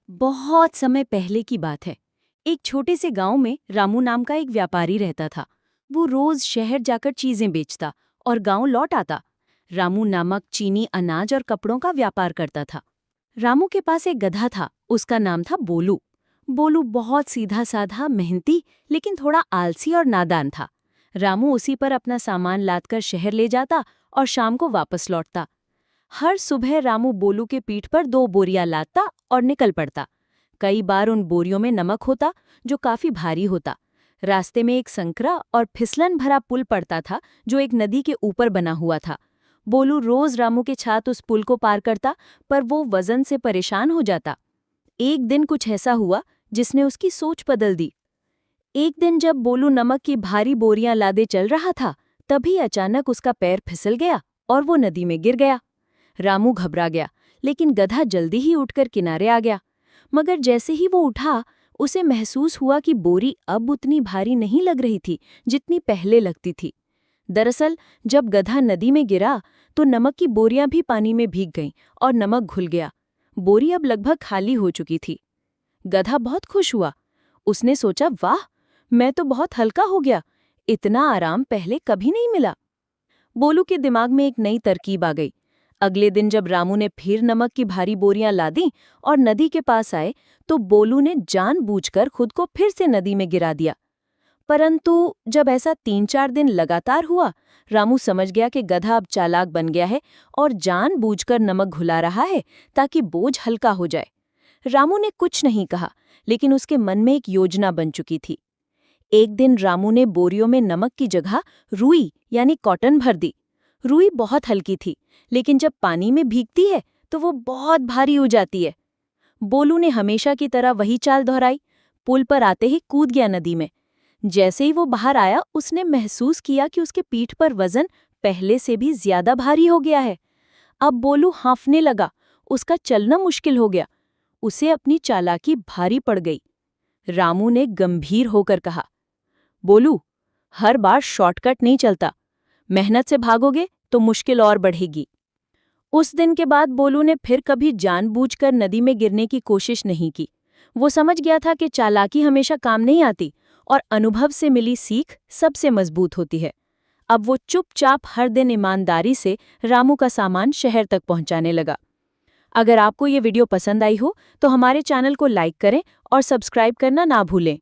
बहुत समय पहले की बात है। एक छोटे से गांव में रामू नाम का एक व्यापारी रहता था। वो रोज शहर जाकर चीजें बेचता और गांव लौट आता। रामू नमक, चीनी, अनाज और कपड़ों का व्यापार करता था। रामू के पास एक गधा था, उसका नाम था बोलू। बोलू बहुत सीधा साधा, मेहनती, लेकिन थोड़ा आलसी और नादान था। रामू उसी पर अपना सामान लादकर शहर ले जाता और शाम को वापस लौटता। हर सुबह रामू बोलू के पीठ पर 2 बोरियां लादता और निकल पड़ता। कई बार उन बोरियों में नमक होता, जो काफी भारी होता। रास्ते में एक संकरा और फिसलन भरा पुल पड़ता था, जो एक नदी के ऊपर बना हुआ था। बोलू रोज रामू के साथ उस पुल को पार करता, पर वो वजन से परेशान हो जाता। एक दिन कुछ ऐसा हुआ जिसने उसकी सोच बदल दी। एक दिन जब बोलू नमक की भारी बोरियां लादे चल रहा था, तभी अचानक उसका पैर फिसल गया और वो नदी में गिर गया। रामू घबरा गया, लेकिन गधा जल्दी ही उठकर किनारे आ गया। मगर जैसे ही वो उठा, उसे महसूस हुआ कि बोरी अब उतनी भारी नहीं लग रही थी जितनी पहले लगती थी। दरअसल जब गधा नदी में गिरा, तो नमक की बोरियां भी पानी में भीग गईं और नमक घुल गया। बोरी अब लगभग खाली हो चुकी थी। गधा बहुत खुश हुआ। उसने सोचा, वाह, मैं तो बहुत हल्का हो गया। इतना आराम पहले कभी नहीं मिला। बोलू के दिमाग में एक नई तरकीब आ गई। अगले दिन जब रामू ने फिर नमक की भारी बोरियां लादी और नदी के पास आए, तो बोलू ने जानबूझकर खुद को फिर से नदी में गिरा दिया। परंतु जब ऐसा 3-4 दिन लगातार हुआ, रामू समझ गया कि गधा अब चालाक बन गया है और जानबूझकर नमक घुला रहा है ताकि बोझ हल्का हो जाए। रामू ने कुछ नहीं कहा, लेकिन उसके मन में एक योजना बन चुकी थी। एक दिन रामू ने बोरियों में नमक की जगह रुई यानी कॉटन भर दी। रुई बहुत हल्की थी, लेकिन जब पानी में भीगती है तो वो बहुत भारी हो जाती है। बोलू ने हमेशा की तरह वही चाल दोहराई। पुल पर आते ही कूद गया नदी में। जैसे ही वो बाहर आया, उसने महसूस किया कि उसके पीठ पर वजन पहले से भी ज्यादा भारी हो गया है। अब बोलू हांफने लगा, उसका चलना मुश्किल हो गया। उसे अपनी चालाकी भारी पड़ गई। रामू ने गंभीर होकर कहा, बोलू, हर बार शॉर्टकट नहीं चलता। मेहनत से भागोगे तो मुश्किल और बढ़ेगी। उस दिन के बाद बोलू ने फिर कभी जानबूझकर नदी में गिरने की कोशिश नहीं की। वो समझ गया था कि चालाकी हमेशा काम नहीं आती और अनुभव से मिली सीख सबसे मजबूत होती है। अब वो चुपचाप हर दिन ईमानदारी से रामू का सामान शहर तक पहुंचाने लगा। अगर आपको ये वीडियो पसंद आई हो तो हमारे चैनल को लाइक करें और सब्सक्राइब करना ना भूलें।